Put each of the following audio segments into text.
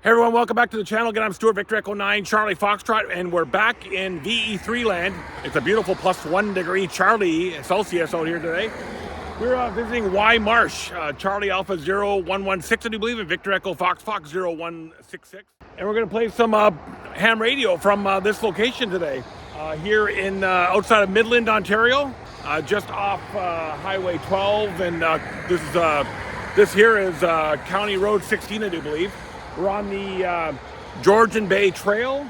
Hey everyone, welcome back to the channel. Again, I'm Stuart Victor Echo 9 Charlie Foxtrot, and we're back in VE3 land. It's a beautiful +1 degree Charlie Celsius out here today. We're visiting Marsh, Charlie Alpha 0116, I do believe, and Victor Echo Fox 0166. And we're going to play some ham radio from this location today, here in outside of Midland, Ontario, just off Highway 12, and this here is County Road 16, I do believe. We're on the Georgian Bay Trail.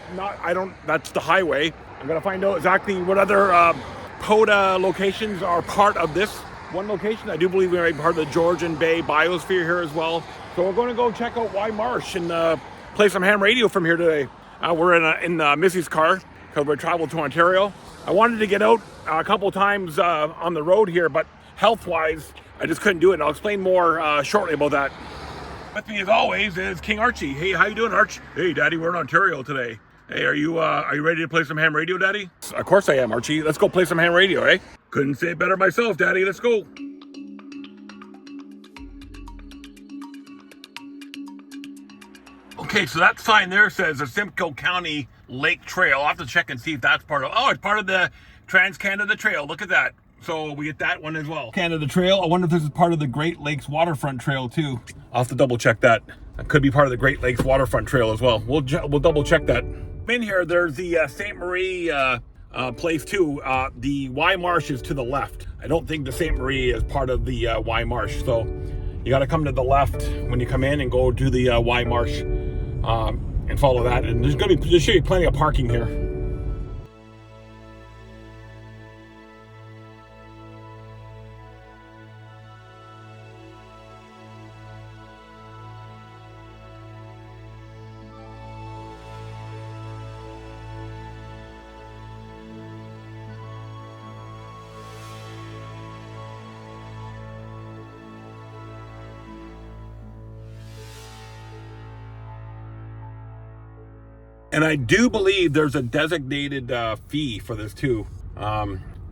That's the highway. I'm gonna find out exactly what other POTA locations are part of this one location. I do believe we're part of the Georgian Bay biosphere here as well. So we're gonna go check out Marsh and play some ham radio from here today. We're in Missy's car because we traveled to Ontario. I wanted to get out a couple times on the road here, but health-wise, I just couldn't do it. And I'll explain more shortly about that. With me as always is King Archie. Hey, how you doing, Arch? Hey, Daddy, we're in Ontario today. Hey, are you ready to play some ham radio, Daddy? Of course I am, Archie. Let's go play some ham radio, eh? Couldn't say it better myself, Daddy. Let's go. Okay, so that sign there says the Simcoe County Lake Trail. I'll have to check and see if that's part of... Oh, it's part of the Trans-Canada Trail. Look at that. So we get that one as well. Canada Trail. I wonder if this is part of the Great Lakes Waterfront Trail too. I'll have to double check that. That could be part of the Great Lakes Waterfront Trail as well. We'll double check that. In here, there's the St. Marie place too. The Marsh is to the left. I don't think the St. Marie is part of the Marsh. So you got to come to the left when you come in and go to the Marsh and follow that. And there should be plenty of parking here. And I do believe there's a designated fee for this too,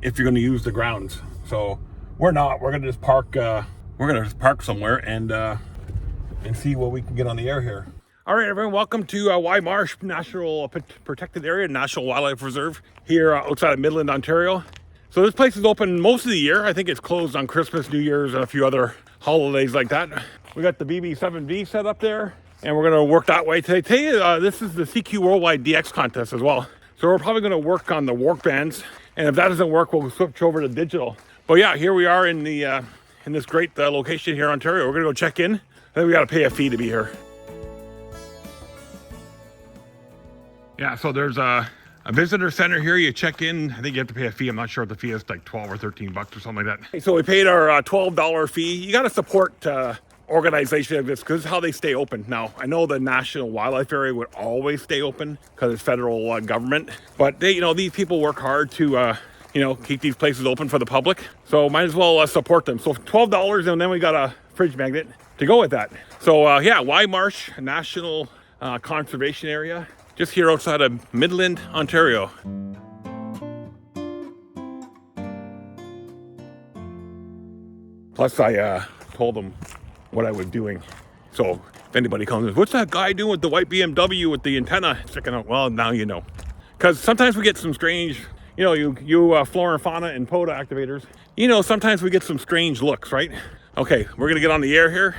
if you're going to use the grounds. So we're not. We're going to just park. We're going to just park somewhere and see what we can get on the air here. All right, everyone. Welcome to Marsh National Protected Area, National Wildlife Reserve here outside of Midland, Ontario. So this place is open most of the year. I think it's closed on Christmas, New Year's, and a few other holidays like that. We got the BB7V set up there. And we're gonna work that way today. Today, this is the CQ Worldwide DX contest as well. So we're probably gonna work on the work bands. And if that doesn't work, we'll switch over to digital. But yeah, here we are in this great location here in Ontario. We're gonna go check in. I think we gotta pay a fee to be here. Yeah, so there's a visitor center here. You check in, I think you have to pay a fee. I'm not sure if the fee is like 12 or 13 bucks or something like that. So we paid our $12 fee. You gotta support organization of this because this is how they stay open. Now I know the National Wildlife Area would always stay open because it's federal government, but they, these people work hard to keep these places open for the public, so might as well support them. So $12, and then we got a fridge magnet to go with that. So yeah, Marsh National Conservation Area, just here outside of Midland, Ontario. Plus I told them what I was doing. So if anybody comes in, what's that guy doing with the white BMW with the antenna sticking out? Well, now you know. Because sometimes we get some strange, you flora and fauna and POTA activators, sometimes we get some strange looks, right? Okay, we're gonna get on the air here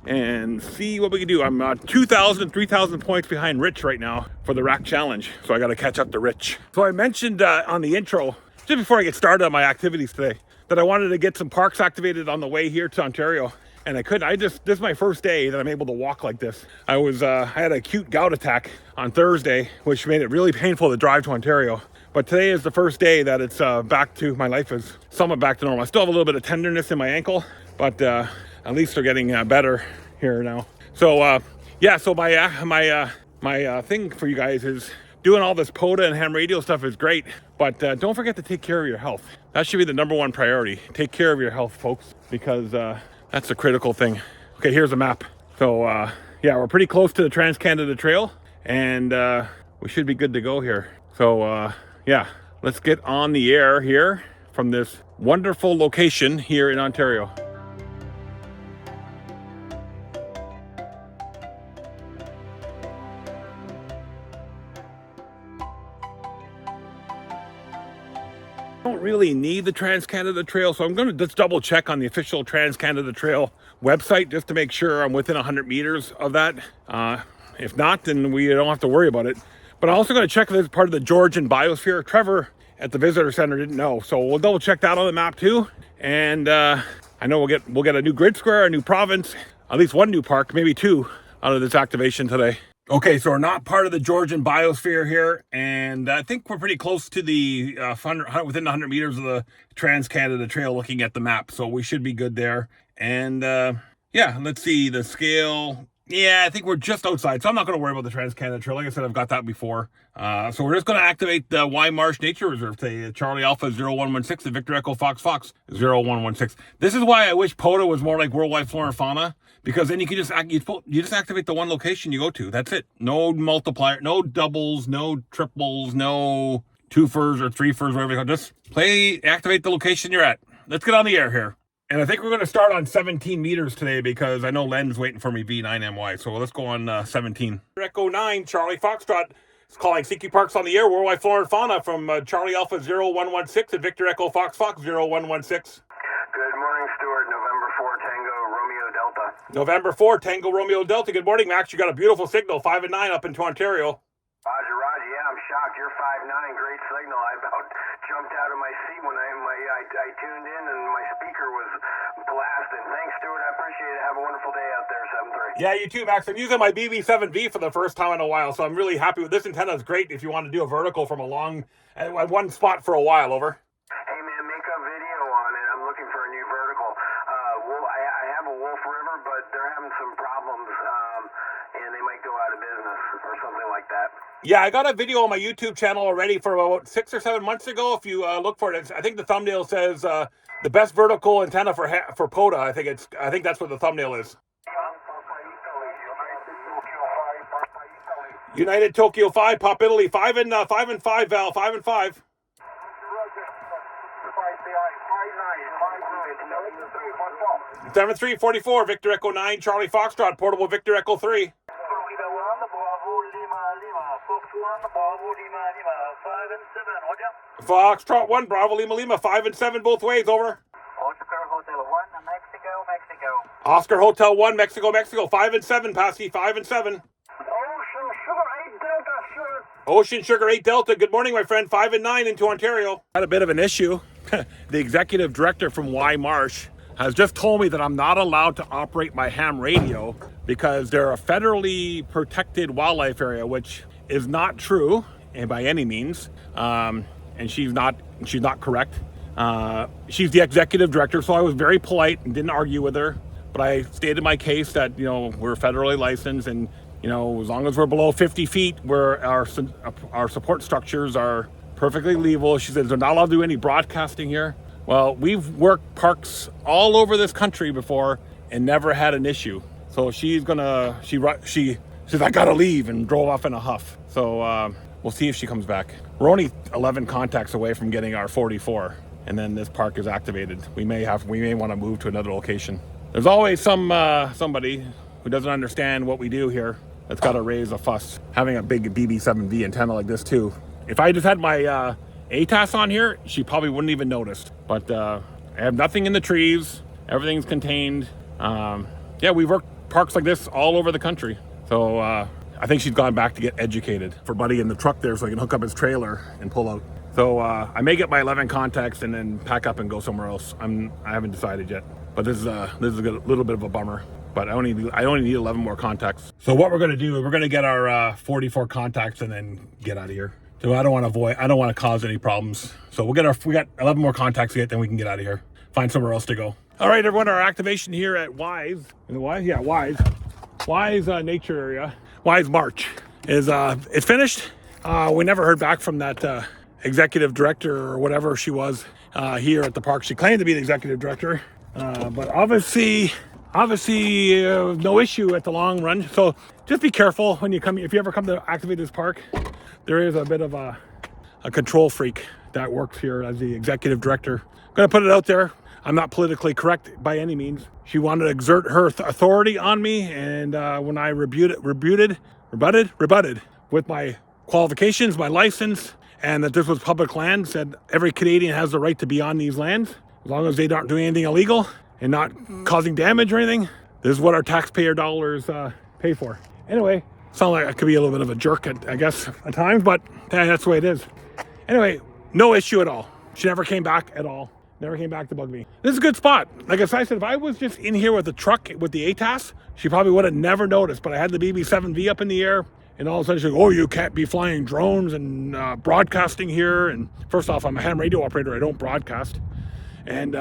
and see what we can do. I'm 2,000, 3,000 points behind Rich right now for the rack challenge. So I gotta catch up to Rich. So I mentioned on the intro, just before I get started on my activities today, that I wanted to get some parks activated on the way here to Ontario. And I couldn't. This is my first day that I'm able to walk like this. I had an acute gout attack on Thursday, which made it really painful to drive to Ontario. But today is the first day that it's back to, my life is somewhat back to normal. I still have a little bit of tenderness in my ankle, but at least they're getting better here now. So yeah, so my thing for you guys is doing all this POTA and ham radio stuff is great, but don't forget to take care of your health. That should be the #1 priority. Take care of your health, folks, because that's a critical thing. Okay, here's a map. So yeah, we're pretty close to the Trans-Canada Trail, and we should be good to go here. So yeah, let's get on the air here from this wonderful location here in Ontario. don't really need the Trans-Canada Trail, so I'm going to just double check on the official Trans-Canada Trail website just to make sure I'm within 100 meters of that. If not, then we don't have to worry about it. But I'm also going to check if it's part of the Georgian biosphere. Trevor at the visitor center didn't know, so we'll double check that on the map too. And I know we'll get a new grid square, a new province, at least one new park, maybe two, out of this activation today. Okay, so we're not part of the Georgian biosphere here, and I think we're pretty close to the within 100 meters of the Trans-Canada Trail looking at the map, so we should be good there. And yeah, let's see the scale. Yeah, I think we're just outside, so I'm not going to worry about the Trans-Canada Trail. Like I said, I've got that before. So we're just going to activate the Marsh Nature Reserve today. Charlie Alpha 0116 and Victor Echo Fox 0116. This is why I wish POTA was more like World Wide Flora Fauna, because then you can just you just activate the one location you go to. That's it. No multiplier, no doubles, no triples, no twofers or threefers, whatever you call it. Just activate the location you're at. Let's get on the air here. And I think we're going to start on 17 meters today because I know Len's waiting for me, V9MY. So let's go on 17. Echo 9, Charlie Foxtrot is calling CQ Parks on the air, Worldwide Flora and Fauna from Charlie Alpha 0116 and Victor Echo Fox 0116. Good morning, Stuart. November 4, Tango, Romeo Delta. November 4, Tango, Romeo Delta. Good morning, Max. You got a beautiful signal, 5 and 9 up into Ontario. Roger, Roger. Yeah, I'm shocked. You're 5'9", great signal. I about jumped out of my seat when I tuned in and my speaker was blasting. Thanks, Stuart. I appreciate it. Have a wonderful day out there, 7-3. Yeah, you too, Max. I'm using my BB7V for the first time in a while, so I'm really happy with this antenna. It's great if you want to do a vertical from a long, at one spot for a while, over. Hey, man, make a video on it. I'm looking for a new vertical. I have a Wolf River, but they're having some problems, and they might go out of business or something like that. Yeah, I got a video on my YouTube channel already for about 6 or 7 months ago. If you look for it, I think the thumbnail says the best vertical antenna for POTA. I think that's what the thumbnail is. United Tokyo 5, Pop Italy 5 and 5 Val 5 and 5. 7344 Victor Echo 9 Charlie Foxtrot Portable Victor Echo 3. Foxtrot 1 Bravo Lima Lima 5 and 7 both ways, over. Oscar Hotel 1 Mexico. Oscar Hotel 1 Mexico 5 and 7 Pasky 5 and 7. Ocean Sugar 8 Delta. Good morning, my friend. 5 and 9 into Ontario. Had a bit of an issue. The executive director from Marsh has just told me that I'm not allowed to operate my ham radio because they're a federally protected wildlife area, which is not true, and by any means. And she's not correct. She's the executive director, so I was very polite and didn't argue with her. But I stated my case that we're federally licensed, and as long as we're below 50 feet, where our support structures are perfectly legal. She says they're not allowed to do any broadcasting here. Well, we've worked parks all over this country before and never had an issue. So she says I gotta leave and drove off in a huff. So we'll see if she comes back. We're only 11 contacts away from getting our 44, and then this park is activated. We may want to move to another location. There's always somebody who doesn't understand what we do here that's got to raise a fuss. Having a big BB7V antenna like this too. If I just had my ATAS on here, she probably wouldn't even noticed. But I have nothing in the trees. Everything's contained. Yeah, we've worked parks like this all over the country. So I think she's gone back to get educated for Buddy in the truck there so I can hook up his trailer and pull out. So I may get my 11 contacts and then pack up and go somewhere else. I haven't decided yet. But this is a little bit of a bummer. But I only need 11 more contacts. So what we're going to do is we're going to get our 44 contacts and then get out of here. So I don't want to cause any problems. So we got 11 more contacts to get, then we can get out of here. Find somewhere else to go. All right, everyone, our activation here at Wise Nature Area, Wise March is it's finished. We never heard back from that executive director or whatever she was here at the park. She claimed to be the executive director, but obviously no issue at the long run. So just be careful when you come. If you ever come to activate this park, there is a bit of a control freak that works here as the executive director. I'm gonna put it out there. I'm not politically correct by any means. She wanted to exert her authority on me, and when I rebutted with my qualifications, my license, and that this was public land. Said every Canadian has the right to be on these lands as long as they aren't doing anything illegal and not causing damage or anything. This is what our taxpayer dollars pay for. Anyway, sound like I could be a little bit of a jerk, I guess, at times, but yeah, that's the way it is. Anyway, no issue at all. She never came back at all. Never came back to bug me. This is a good spot. Like I said, if I was just in here with the truck with the ATAS, she probably would have never noticed. But I had the BB7V up in the air, and all of a sudden she's like, oh, you can't be flying drones and broadcasting here. And first off, I'm a ham radio operator. I don't broadcast. And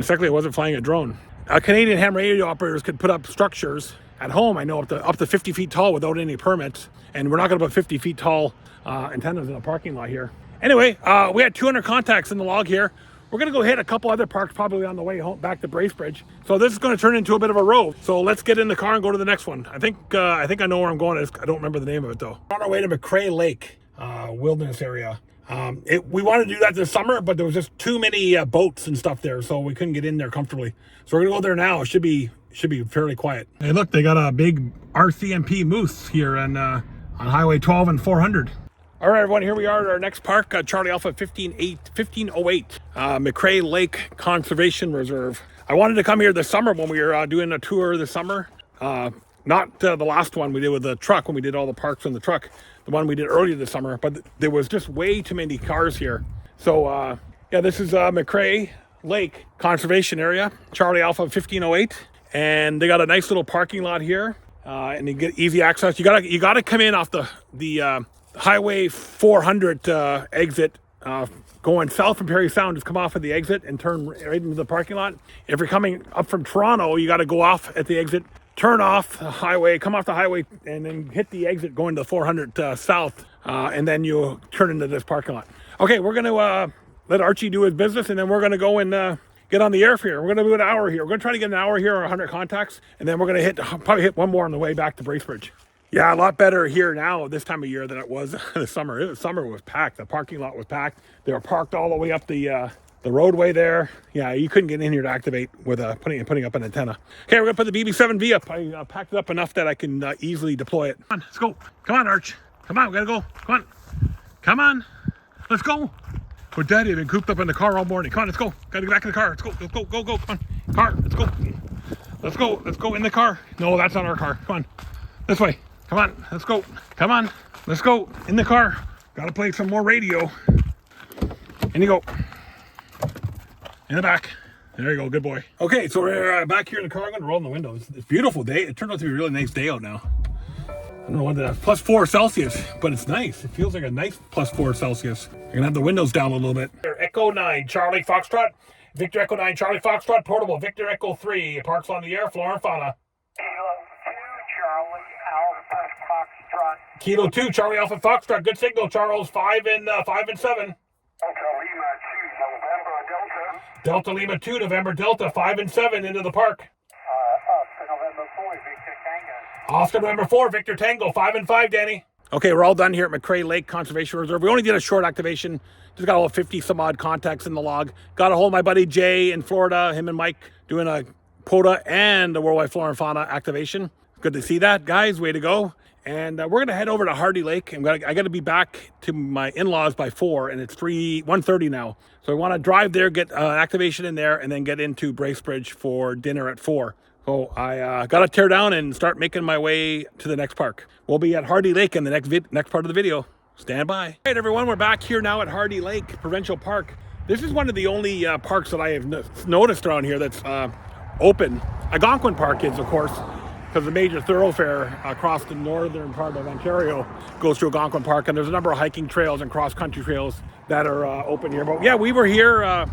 secondly, I wasn't flying a drone. Canadian ham radio operators could put up structures at home, I know, up to 50 feet tall without any permits. And we're not going to put 50 feet tall antennas in the parking lot here. Anyway, we had 200 contacts in the log here. We're going to go hit a couple other parks probably on the way home back to Bracebridge. So this is going to turn into a bit of a rove. So let's get in the car and go to the next one. I think I know where I'm going. I don't remember the name of it though. We're on our way to McCrae Lake wilderness area. We wanted to do that this summer, but there was just too many boats and stuff there, so we couldn't get in there comfortably. So we're going to go there now. It should be fairly quiet. Hey, look, they got a big RCMP moose here on Highway 12 and 400. All right, everyone, here we are at our next park, Charlie Alpha 1508, McCrae Lake Conservation Reserve. I wanted to come here this summer when we were doing a tour this summer. Not the last one we did with the truck, when we did all the parks in the truck. The one we did earlier this summer, but there was just way too many cars here. So, yeah, this is McCrae Lake Conservation Area, Charlie Alpha 1508. And they got a nice little parking lot here, and you get easy access. You gotta come in off the Highway 400 exit, going south from Parry Sound. Just come off at the exit and turn right into the parking lot. If you're coming up from Toronto, you got to go off at the exit, turn off the highway, come off the highway, and then hit the exit going to 400 south, and then you turn into this parking lot. Okay, we're going to let Archie do his business, and then we're going to go and get on the air here. We're going to do an hour here. We're going to try to get an hour here or 100 contacts, and then we're going to probably hit one more on the way back to Bracebridge. Yeah, a lot better here now this time of year than it was this summer. The summer was packed. The parking lot was packed. They were parked all the way up the roadway there. Yeah, you couldn't get in here to activate with putting up an antenna. Okay, we're gonna put the BB7V up. I packed it up enough that I can easily deploy it. Come on, let's go. Come on, Arch. Come on, we gotta go. Come on. Come on. Let's go. With Daddy, I've been cooped up in the car all morning. Come on, let's go. Gotta get back in the car. Let's go. Let's go. Go. Go. Come on. Car. Let's go. Let's go. Let's go in the car. No, that's not our car. Come on. This way. Come on, let's go. Come on, let's go. In the car. Gotta play some more radio. In you go. In the back. There you go, good boy. Okay, so we're back here in the car. I'm gonna roll in the windows. It's a beautiful day. It turned out to be a really nice day out now. I don't know what the +4 Celsius, but it's nice. It feels like a nice +4 Celsius. I'm gonna have the windows down a little bit. Echo 9, Charlie Foxtrot. Victor Echo 9, Charlie Foxtrot, portable. Victor Echo 3, parks on the air, flora and fauna. Kilo 2, Charlie Alpha Foxtrot. Good signal, Charles. 5 and 7. Delta Lima 2, November Delta. 5 and 7 into the park. Off to November 4, Victor Tango. 5 and 5, Danny. Okay, we're all done here at McCrae Lake Conservation Reserve. We only did a short activation. Just got all 50 some odd contacts in the log. Got a hold of my buddy Jay in Florida. Him and Mike doing a POTA and a World Wide Flora Fauna activation. Good to see that, guys. Way to go. And we're going to head over to Hardy Lake. I got to be back to my in-laws by 4, and it's 1:30 now. So I want to drive there, get activation in there, and then get into Bracebridge for dinner at 4. So I got to tear down and start making my way to the next park. We'll be at Hardy Lake in the next part of the video. Stand by. All right, everyone, we're back here now at Hardy Lake Provincial Park. This is one of the only parks that I have noticed around here that's open. Algonquin Park is, of course, because the major thoroughfare across the northern part of Ontario goes through Algonquin Park, and there's a number of hiking trails and cross-country trails that are open here. But yeah, we were here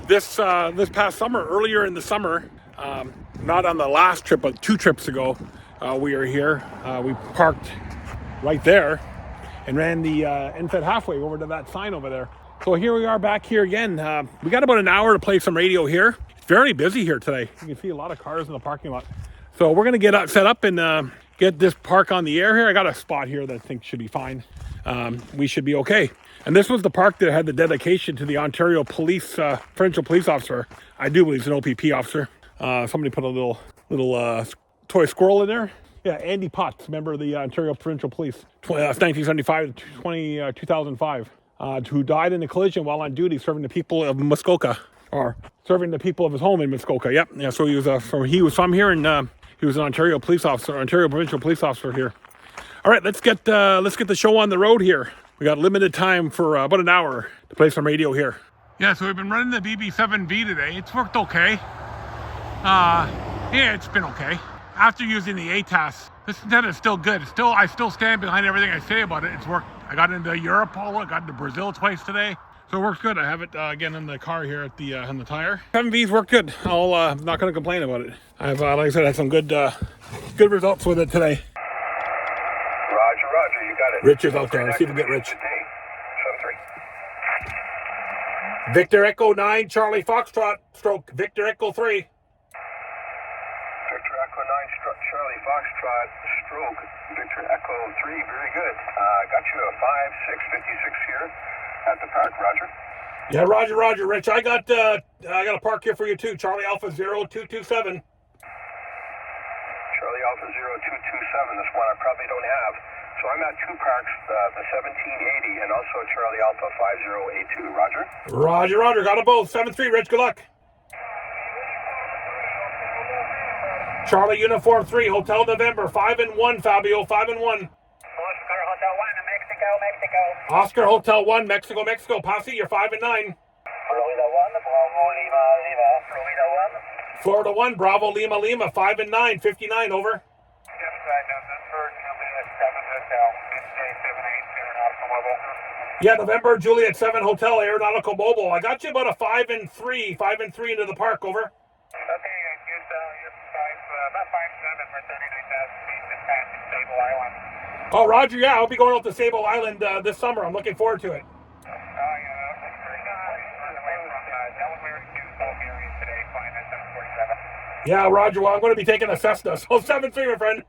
this past summer, earlier in the summer, not on the last trip, but 2 trips ago, we were here. We parked right there and ran the NFED halfway over to that sign over there. So here we are back here again. We got about an hour to play some radio here. It's very busy here today. You can see a lot of cars in the parking lot. So we're going to get set up and get this park on the air here. I got a spot here that I think should be fine. We should be okay. And this was the park that had the dedication to the Ontario Police, Provincial Police Officer. I do believe he's an OPP officer. Somebody put a little toy squirrel in there. Yeah, Andy Potts, member of the Ontario Provincial Police, 1975 to 2005. who died in a collision while on duty serving the people of Muskoka, or serving the people of his home in Muskoka. Yep. Yeah. So he was from here, and he was an Ontario police officer, Ontario Provincial Police Officer here. All right, let's get the show on the road here. We got limited time for about an hour to play some radio here. Yeah, so we've been running the BB7V today. It's worked okay. Yeah, it's been okay. After using the ATAS, this antenna is still good. I still stand behind everything I say about it. It's worked. I got into Europe, I got into Brazil twice today. So it works good. I have it again in the car here at the on the tire. 7V's worked good. I'm not going to complain about it. I've like I said, had some good results with it today. Roger, you got it. Rich is out there. Let's see if we can get Rich. Victor Echo 9, Charlie Foxtrot, stroke Victor Echo 3. Victor Echo 9, Charlie Foxtrot, stroke Victor Echo 3. Very good. Got you a 5656 here at the park. Roger. Yeah, Roger, Rich. I got a park here for you too. Charlie Alpha 0227. Charlie Alpha 0227. This one I probably don't have. So I'm at two parks, the 1780 and also Charlie Alpha 5082. Roger. Roger. Got them both. 7-3, Rich. Good luck. Charlie Uniform 3, Hotel November, 5-1, Fabio, 5-1. Oscar Hotel 1, Mexico. Oscar Hotel 1, Mexico. Posse, you're 5-9. Florida 1, Bravo Lima. Florida 1, Bravo Lima, 5-9, 59, over. Yeah, November, Juliet 7 Hotel, Aeronautical Mobile. I got you about a 5-3 into the park, over. Okay, about 5-7 for 39,000 feet this past Sable Island. Oh, Roger, yeah, I'll be going out to Sable Island this summer. I'm looking forward to it. Yeah, Roger, well, I'm going to be taking a Cessna, so 7-3, my friend.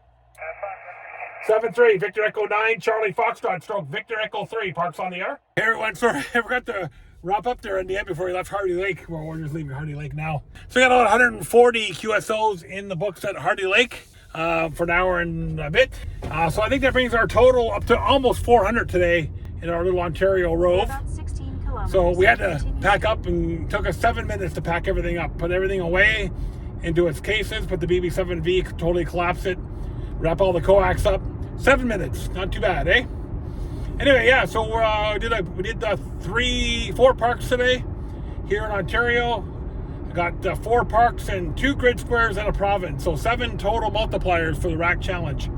7-3, Victor Echo 9, Charlie Foxtrot, stroke Victor Echo 3, parks on the air. Hey everyone, sorry, I forgot to wrap up there in the end before we left Hardy Lake. Well, we're just leaving Hardy Lake now. So we got about 140 QSOs in the books at Hardy Lake for an hour and a bit. So I think that brings our total up to almost 400 today in our little Ontario rove. So we had to pack up, and took us 7 minutes to pack everything up, put everything away into its cases, put the BB7V, totally collapse it, wrap all the coax up. 7 minutes, not too bad, eh? Anyway, yeah, so we did 4 parks today here in Ontario. I got 4 parks and 2 grid squares and a province, so 7 total multipliers for the rack challenge.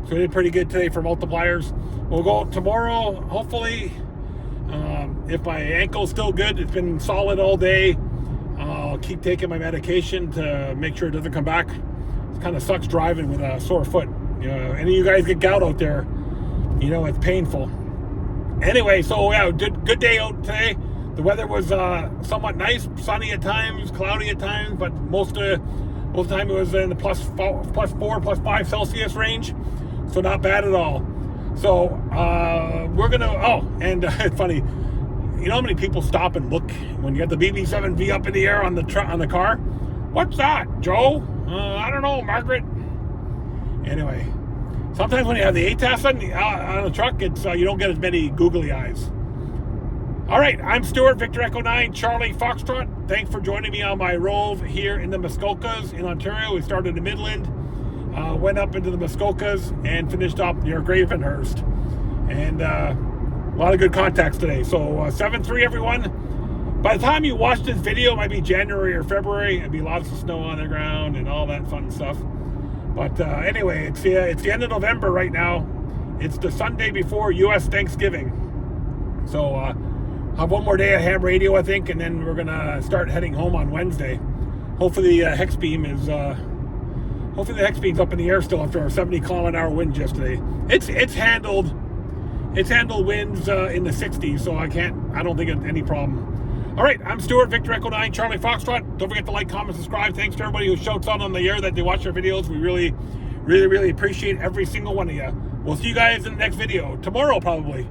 So we did pretty good today for multipliers. We'll go out tomorrow, hopefully. If my ankle's still good, it's been solid all day. I'll keep taking my medication to make sure it doesn't come back. It kind of sucks driving with a sore foot. Any of you guys get gout out there, you know it's painful. Anyway, so yeah, good day out today. The weather was somewhat nice, sunny at times, cloudy at times, but most of the time it was in the plus 4, +5 Celsius range, so not bad at all. So we're gonna. And it's funny. You know how many people stop and look when you got the BB7V up in the air on the car? What's that, Joe? I don't know, Margaret. Anyway, sometimes when you have the ATAS on the truck, it's you don't get as many googly eyes. All right, I'm Stuart, Victor Echo 9, Charlie Foxtrot. Thanks for joining me on my rove here in the Muskokas in Ontario. We started in Midland, went up into the Muskokas, and finished up near Gravenhurst. And a lot of good contacts today. So 7-3, everyone. By the time you watch this video, it might be January or February. There'll be lots of snow on the ground and all that fun stuff. But anyway, it's the end of November right now. It's the Sunday before U.S. Thanksgiving. So have one more day of ham radio, I think, and then we're gonna start heading home on Wednesday. Hopefully the hex beam's up in the air still after our 70-kilometer-an-hour wind yesterday. It's handled winds in the 60s, so I don't think it's any problem. All right, I'm Stuart, Victor Echo 9, Charlie Foxtrot. Don't forget to like, comment, subscribe. Thanks to everybody who shouts out on the air that they watch our videos. We really, really, really appreciate every single one of you. We'll see you guys in the next video tomorrow, probably.